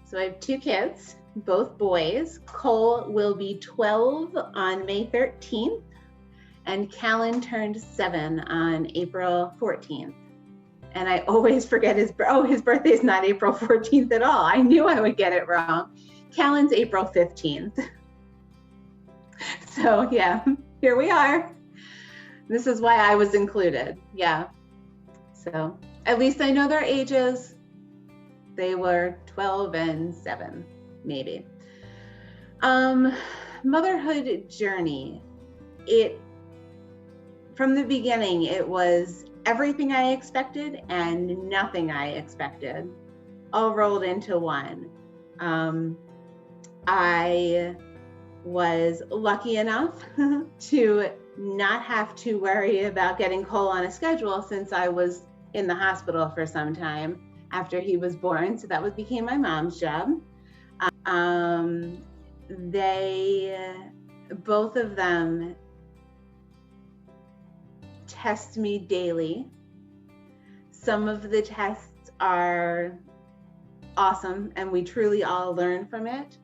So I have two kids, both boys. Cole will be 12 on May 13th, and Callan turned 7 on April 14th. And I always forget his birthday is not April 14th at all. I knew I would get it wrong. Callan's April 15th. So yeah, here we are. This is why I was included. Yeah. So at least I know their ages. They were 12 and 7, maybe. Motherhood journey. From the beginning, it was everything I expected and nothing I expected, all rolled into one. I was lucky enough to not have to worry about getting Cole on a schedule since I was in the hospital for some time after he was born. So that became my mom's job. Both of them test me daily. Some of the tests are awesome and we truly all learn from it.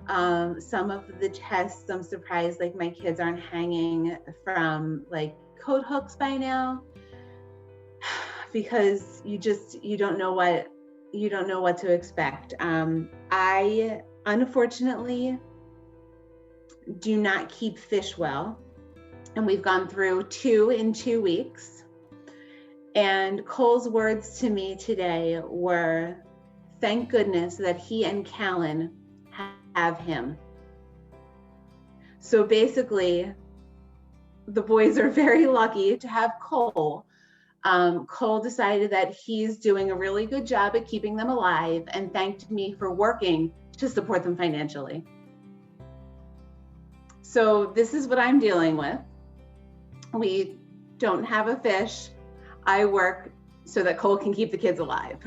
Some of the tests, I'm surprised, like my kids aren't hanging from like coat hooks by now, because you don't know what to expect. I unfortunately do not keep fish well, and we've gone through 2 in 2 weeks. And Cole's words to me today were, thank goodness that he and Callan have him. So basically, the boys are very lucky to have Cole. Cole decided that he's doing a really good job at keeping them alive and thanked me for working to support them financially. So this is what I'm dealing with. We don't have a fish. I work so that Cole can keep the kids alive.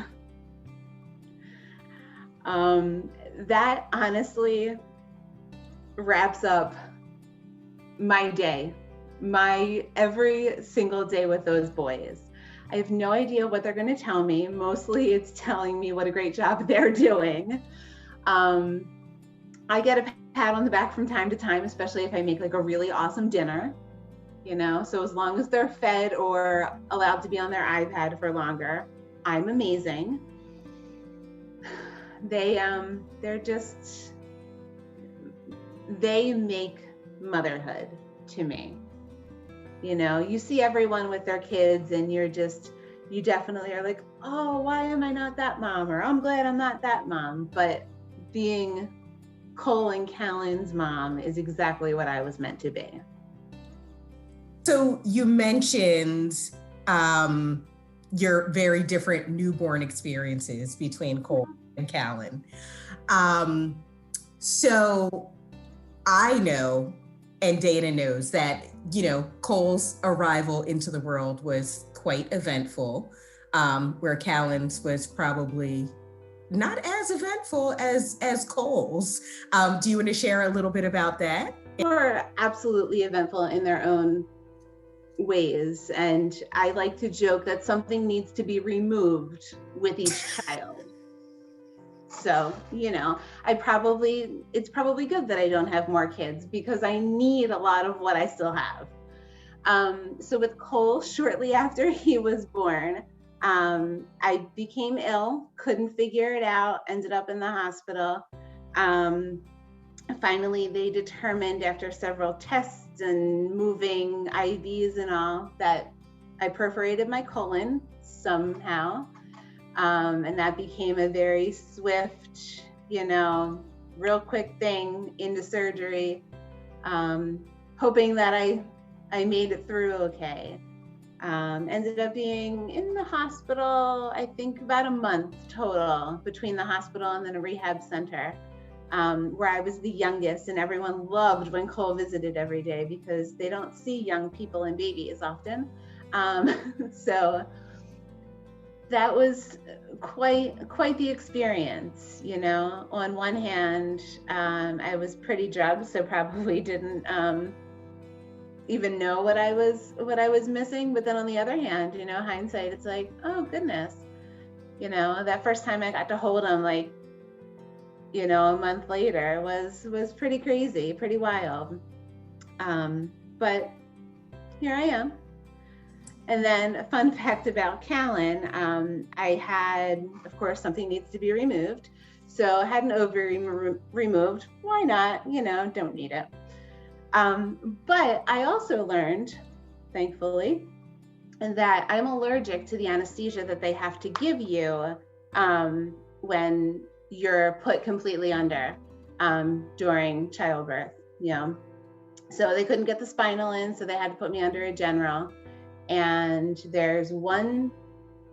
That honestly wraps up my day, my every single day with those boys. I have no idea what they're going to tell me. Mostly it's telling me what a great job they're doing. I get a pat on the back from time to time, especially if I make like a really awesome dinner, so as long as they're fed or allowed to be on their iPad for longer, I'm amazing. They make motherhood to me. You see everyone with their kids and you definitely are like, oh, why am I not that mom? Or I'm glad I'm not that mom. But being Cole and Callan's mom is exactly what I was meant to be. So you mentioned your very different newborn experiences between Cole and Callan. So I know, and Dana knows, that, Cole's arrival into the world was quite eventful, where Callan's was probably not as eventful as Cole's. Do you want to share a little bit about that? They were absolutely eventful in their own ways. And I like to joke that something needs to be removed with each child. So, it's probably good that I don't have more kids because I need a lot of what I still have. So with Cole, shortly after he was born, I became ill, couldn't figure it out, ended up in the hospital. Finally, they determined after several tests and moving IVs and all that I perforated my colon somehow. And that became a very swift, real quick thing into surgery, hoping that I made it through okay. Ended up being in the hospital, I think about a month total, between the hospital and then a rehab center. where I was the youngest, and everyone loved when Cole visited every day because they don't see young people and babies often. So that was quite the experience, you know. On one hand, I was pretty drugged, so probably didn't even know what I was missing. But then on the other hand, you know, hindsight, it's like, oh goodness, you know, that first time I got to hold him, like, you know, a month later was pretty crazy, pretty wild. But here I am. And then a fun fact about Callan, I had, of course, something needs to be removed. So I had an ovary removed. Why not? You know, don't need it. But I also learned, thankfully, that I'm allergic to the anesthesia that they have to give you when you're put completely under during childbirth, you know. So they couldn't get the spinal in, so they had to put me under a general. And there's one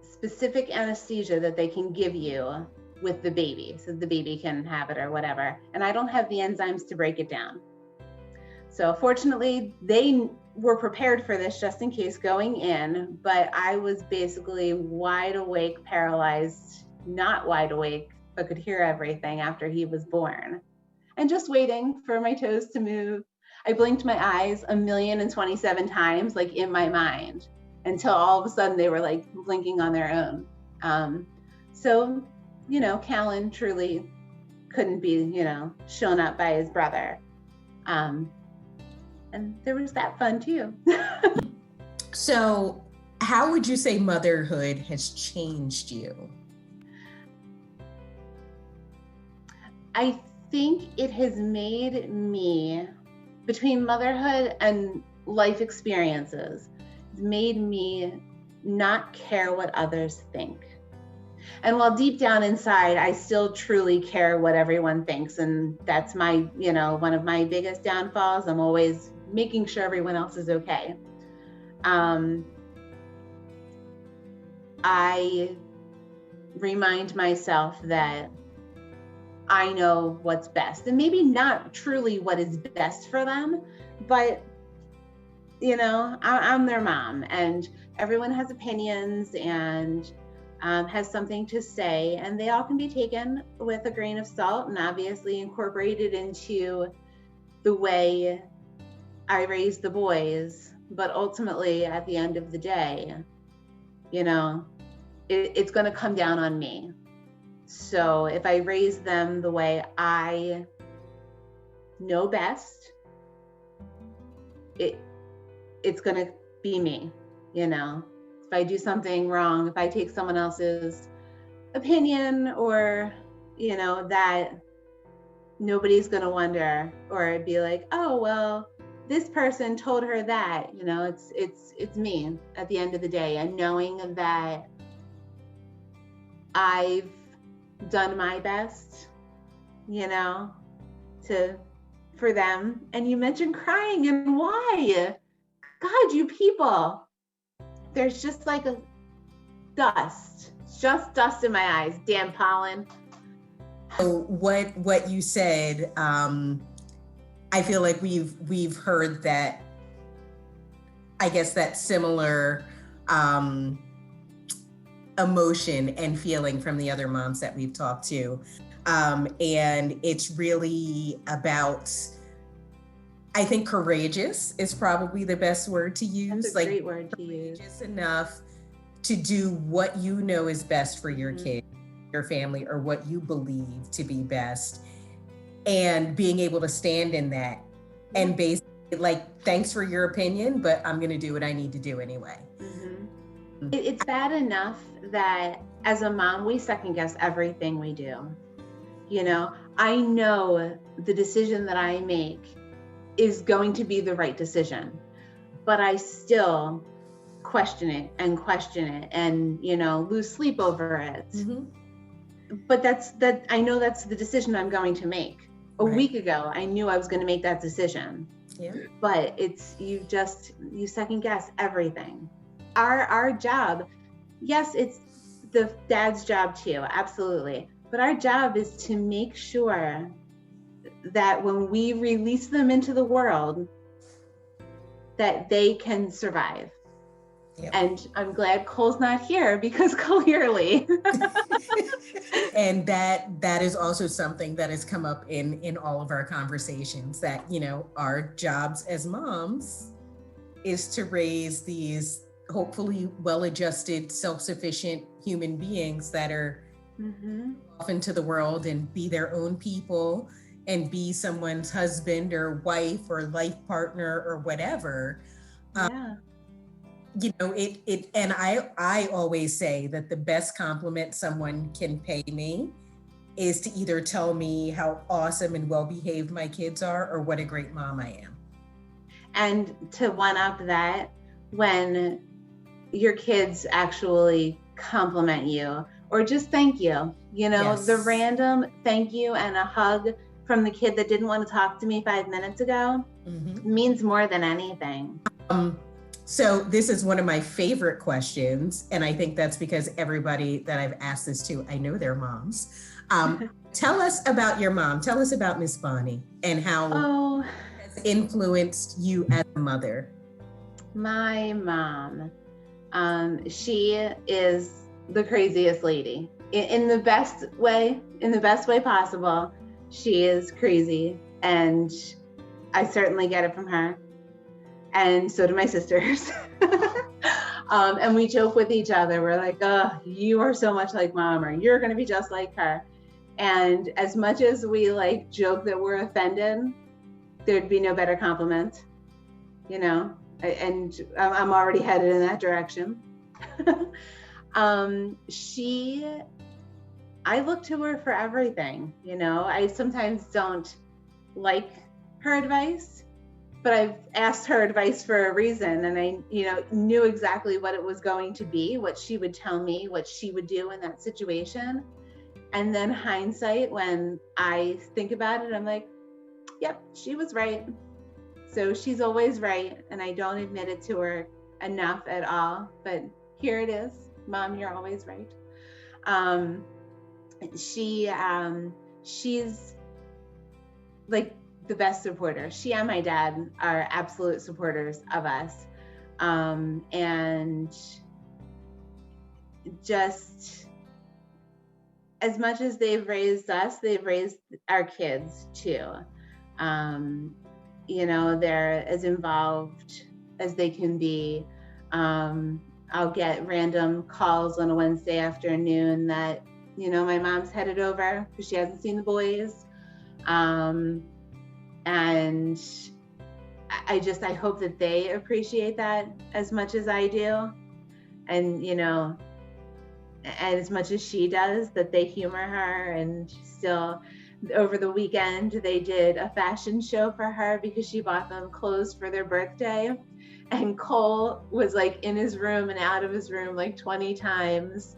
specific anesthesia that they can give you with the baby, so the baby can have it or whatever. And I don't have the enzymes to break it down. So fortunately, they were prepared for this just in case going in, but I was basically wide awake, paralyzed, not wide awake, but could hear everything after he was born. And just waiting for my toes to move. I blinked my eyes 1,027 times, like in my mind, until all of a sudden they were like blinking on their own. So, you know, Callan truly couldn't be, you know, shown up by his brother. And there was that fun too. So how would you say motherhood has changed you? I think it has made me, between motherhood and life experiences, it's made me not care what others think. And while deep down inside, I still truly care what everyone thinks. And that's my, you know, one of my biggest downfalls. I'm always making sure everyone else is okay. I remind myself that I know what's best, and maybe not truly what is best for them, but you know, I'm their mom, and everyone has opinions and has something to say, and they all can be taken with a grain of salt and obviously incorporated into the way I raise the boys. But ultimately, at the end of the day, you know, it's going to come down on me. So if I raise them the way I know best, it's going to be me, you know. If I do something wrong, if I take someone else's opinion, or, you know, that nobody's going to wonder or be like, oh, well, this person told her that, you know. It's me at the end of the day, and knowing that I've done my best, you know, for them. And you mentioned crying, and why? God, you people, there's just like a dust, just dust in my eyes. Damn pollen. So what you said, I feel like we've heard that, I guess, that similar emotion and feeling from the other moms that we've talked to. And it's really about, I think courageous is probably the best word to use. That's a great word to use. Courageous enough to do what you know is best for your kid, your family, or what you believe to be best. And being able to stand in that and basically like, thanks for your opinion, but I'm going to do what I need to do anyway. It's bad enough that as a mom, we second guess everything we do. You know, I know the decision that I make is going to be the right decision, but I still question it and, you know, lose sleep over it. But I know that's the decision I'm going to make. A week ago, I knew I was going to make that decision. But you second guess everything. Our job, yes, it's the dad's job too, absolutely. But our job is to make sure that when we release them into the world, that they can survive. Yep. And I'm glad Cole's not here, because clearly. And that is also something that has come up in all of our conversations, that, you know, our jobs as moms is to raise these hopefully well-adjusted, self-sufficient human beings that are off into the world and be their own people and be someone's husband or wife or life partner or whatever. Yeah. You know, it and I always say that the best compliment someone can pay me is to either tell me how awesome and well-behaved my kids are, or what a great mom I am. And to one up that, when your kids actually compliment you or just thank you, you know, yes. The random thank you and a hug from the kid that didn't want to talk to me 5 minutes ago means more than anything. So this is one of my favorite questions, and I think that's because everybody that I've asked this to, I know they're moms. Tell us about your mom. Tell us about Miss Bonnie and how it has influenced you as a mother. My mom, she is the craziest lady in the best way possible. She is crazy, and I certainly get it from her. And so do my sisters. And we joke with each other. We're like, oh, you are so much like mom, or you're going to be just like her. And as much as we like joke that we're offended, there'd be no better compliment, you know, and I'm already headed in that direction. I look to her for everything, you know. I sometimes don't like her advice, but I've asked her advice for a reason, and I, you know, knew exactly what it was going to be, what she would tell me, what she would do in that situation. And then hindsight, when I think about it, I'm like, yep, she was right. So she's always right, and I don't admit it to her enough at all, but here it is. Mom, you're always right. She's like the best supporter. She and my dad are absolute supporters of us. And just as much as they've raised us, they've raised our kids too. You know, they're as involved as they can be. I'll get random calls on a Wednesday afternoon that, you know, my mom's headed over because she hasn't seen the boys. And I hope that they appreciate that as much as I do. And, you know, and as much as she does, that they humor her. And still, over the weekend, they did a fashion show for her because she bought them clothes for their birthday. And Cole was like in his room and out of his room like 20 times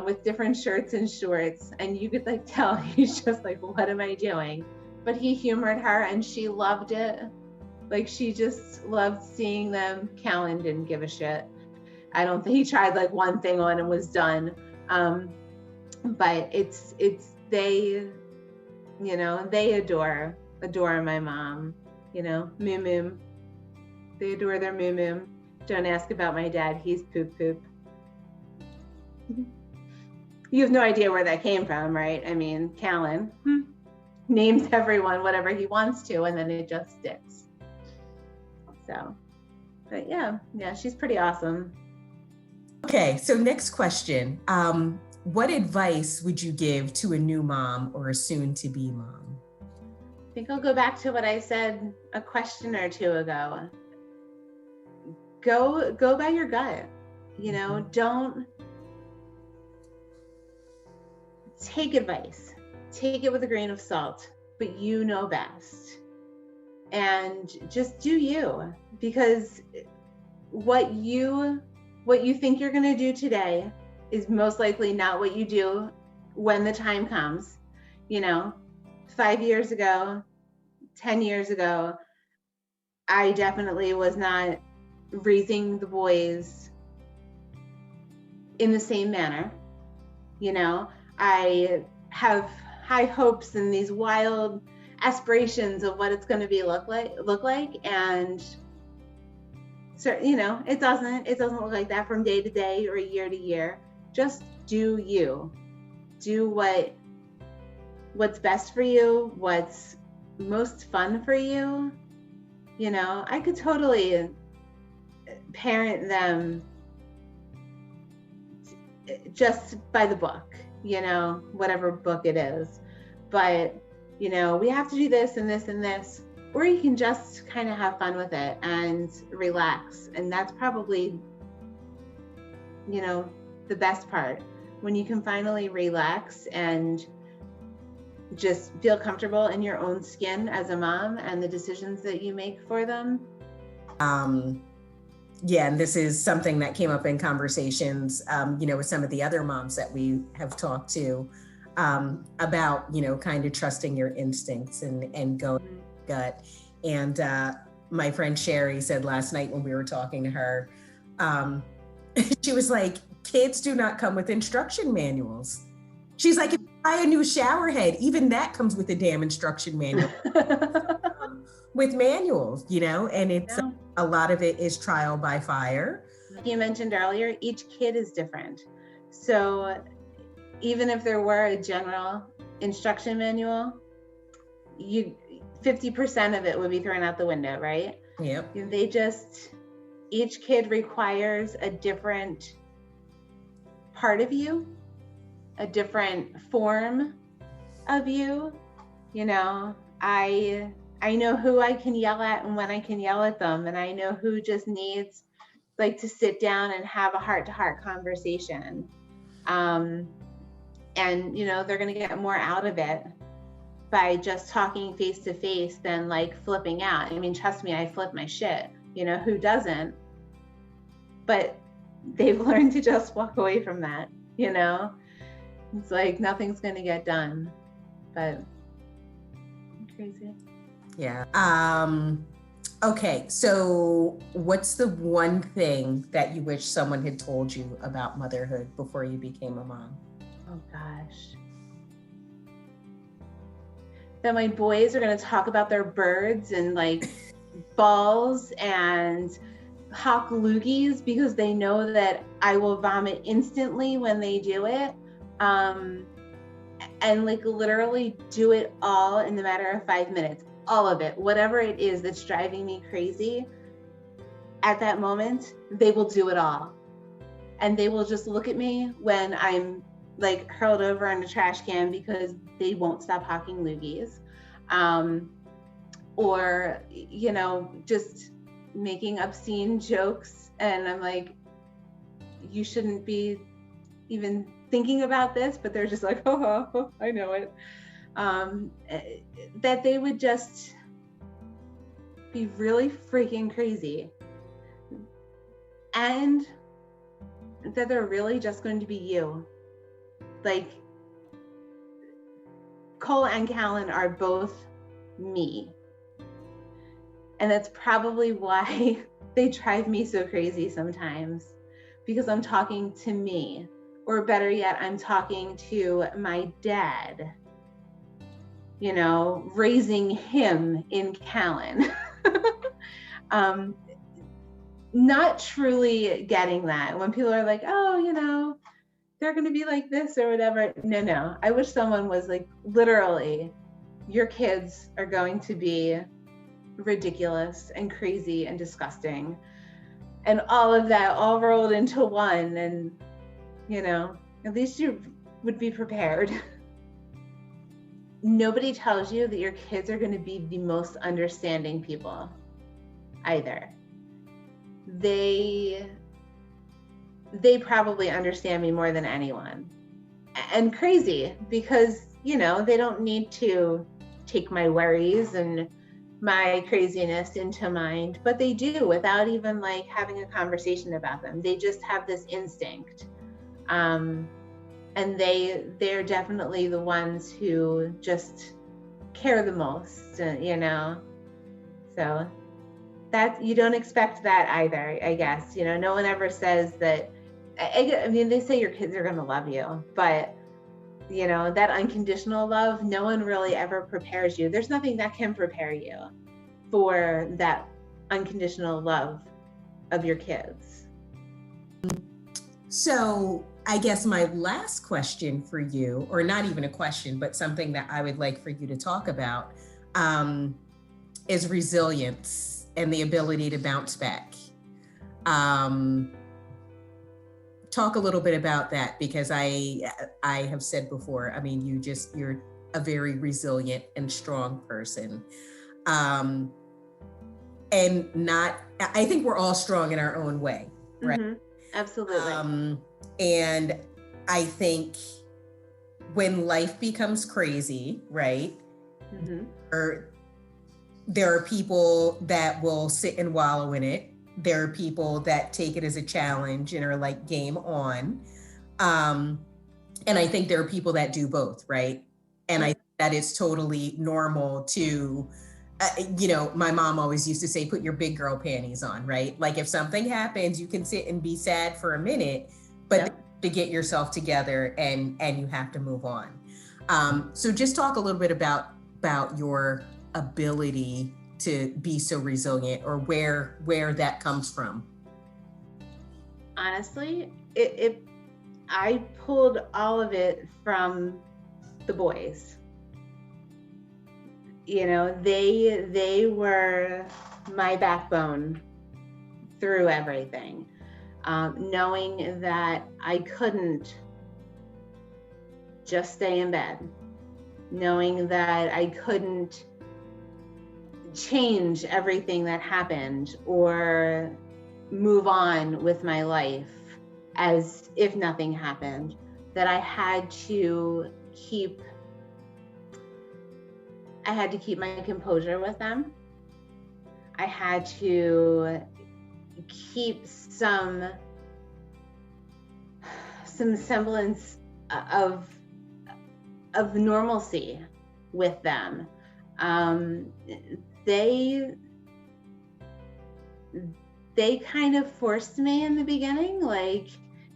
with different shirts and shorts. And you could like tell he's just like, what am I doing? But he humored her and she loved it. Like she just loved seeing them. Callan didn't give a shit. I don't think he tried like one thing on and was done. But it's they, you know, they adore my mom, you know, moo moo. They adore their moo moo. Don't ask about my dad. He's poop poop. You have no idea where that came from, right? I mean, Callan names everyone whatever he wants to, and then it just sticks. So, but yeah, she's pretty awesome. Okay, so next question. What advice would you give to a new mom or a soon-to-be mom? I think I'll go back to what I said a question or two ago. Go by your gut. You know, don't take advice. Take it with a grain of salt, but you know best. And just do you, because what you think you're going to do today is most likely not what you do when the time comes. You know, 5 years ago, 10 years ago, I definitely was not raising the boys in the same manner. You know, I have high hopes and these wild aspirations of what it's going to be look like. And so, you know, it doesn't look like that from day to day or year to year. Just do you. Do what's best for you, what's most fun for you. You know, I could totally parent them just by the book, you know, whatever book it is. But, you know, we have to do this and this and this, or you can just kind of have fun with it and relax. And that's probably, you know, the best part, when you can finally relax and just feel comfortable in your own skin as a mom and the decisions that you make for them. Yeah, and this is something that came up in conversations, you know, with some of the other moms that we have talked to, about, you know, kind of trusting your instincts and going gut. And my friend Sherry said last night when we were talking to her, she was like, kids do not come with instruction manuals. She's like, if you buy a new shower head, even that comes with a damn instruction manual. With manuals, you know, and it's a lot of it is trial by fire. You mentioned earlier, each kid is different. So even if there were a general instruction manual, 50% of it would be thrown out the window, right? Yep. Each kid requires a different part of you, a different form of you. You know, I know who I can yell at and when I can yell at them. And I know who just needs like to sit down and have a heart-to-heart conversation. And, you know, they're going to get more out of it by just talking face to face than like flipping out. I mean, trust me, I flip my shit, you know, who doesn't? But they've learned to just walk away from that, you know? It's like nothing's going to get done, but crazy. Yeah. Okay. So what's the one thing that you wish someone had told you about motherhood before you became a mom? Oh gosh. That my boys are going to talk about their birds and like balls and hawk loogies because they know that I will vomit instantly when they do it. And like literally do it all in the matter of 5 minutes. All of it, whatever it is that's driving me crazy at that moment, they will do it all. And they will just look at me when I'm like hurled over in a trash can because they won't stop hawking loogies. Or, you know, just making obscene jokes. And I'm like, you shouldn't be even thinking about this, but they're just like, oh, I know it. That they would just be really freaking crazy, and that they're really just going to be you. Like Cole and Callan are both me, and that's probably why they drive me so crazy sometimes, because I'm talking to me, or better yet, I'm talking to my dad. You know, raising him in Callan. Not truly getting that. When people are like, oh, you know, they're going to be like this or whatever. No. I wish someone was like, literally, your kids are going to be ridiculous and crazy and disgusting. And all of that all rolled into one. And, you know, at least you would be prepared. Nobody tells you that your kids are going to be the most understanding people either. They probably understand me more than anyone. And crazy because, you know, they don't need to take my worries and my craziness into mind, but they do without even like having a conversation about them. They just have this instinct. And they're definitely the ones who just care the most, you know? So that you don't expect that either, I guess. You know, no one ever says that. I mean, they say your kids are going to love you, but You know, that unconditional love, no one really ever prepares you. There's nothing that can prepare you for that unconditional love of your kids. So I guess my last question for you, or not even a question, but something that I would like for you to talk about, is resilience and the ability to bounce back. Talk a little bit about that, because I have said before, I mean, you're a very resilient and strong person. And I think we're all strong in our own way, right? Mm-hmm. Absolutely. And I think when life becomes crazy, right? Mm-hmm. Or there are people that will sit and wallow in it. There are people that take it as a challenge and are like, game on. And I think there are people that do both, right? And I think that it's totally normal to, my mom always used to say, put your big girl panties on, right? Like if something happens, you can sit and be sad for a minute, but to get yourself together and you have to move on. So just talk a little bit about your ability to be so resilient, or where that comes from. Honestly, I pulled all of it from the boys. You know, they were my backbone through everything. Knowing that I couldn't just stay in bed, knowing that I couldn't change everything that happened or move on with my life as if nothing happened, that I had to keep my composure with them. I had to keep some semblance of normalcy with them. They kind of forced me in the beginning. Like,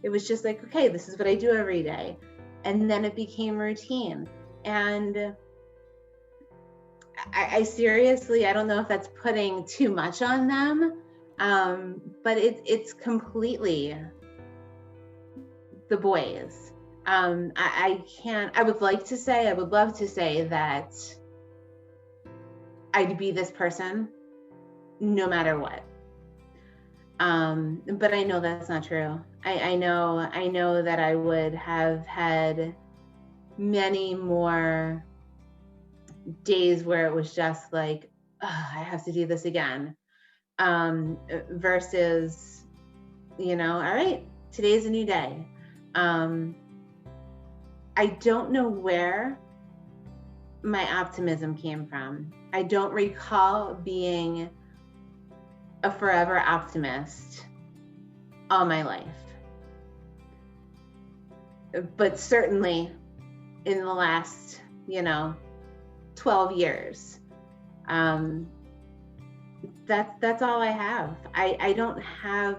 it was just like, okay, this is what I do every day. And then it became routine. And I seriously, I don't know if that's putting too much on them, but it's completely the boys. I would love to say that I'd be this person no matter what. But I know that's not true. I know that I would have had many more days where it was just like, oh, I have to do this again. Versus, all right, today's a new day. I don't know where my optimism came from. I don't recall being a forever optimist all my life. But certainly in the last, 12 years, that's all I have. I don't have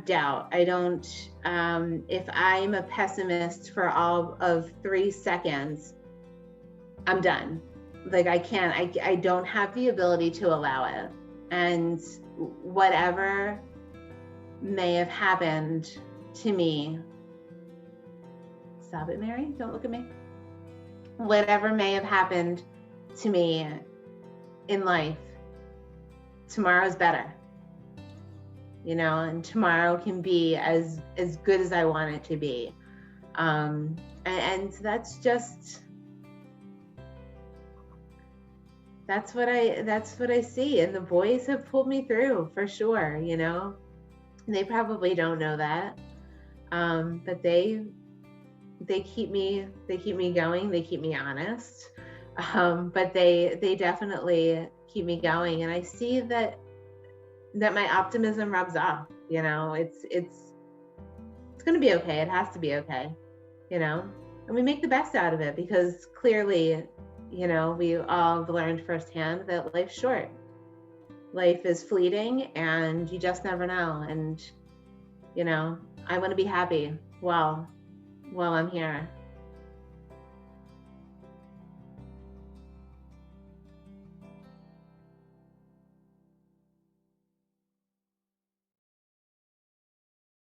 doubt. I don't, if I'm a pessimist for all of 3 seconds, I'm done. Like I don't have the ability to allow it. And whatever may have happened to me, stop it, Mary, don't look at me. Whatever may have happened to me in life, tomorrow's better. And tomorrow can be as good as I want it to be. And that's what I see. And the boys have pulled me through for sure, They probably don't know that. But they keep me going, they keep me honest. But they definitely keep me going. And I see that my optimism rubs off. It's going to be okay. It has to be okay, and we make the best out of it, because clearly, we all have learned firsthand that life's short. Life is fleeting and you just never know. And, I want to be happy. while I'm here.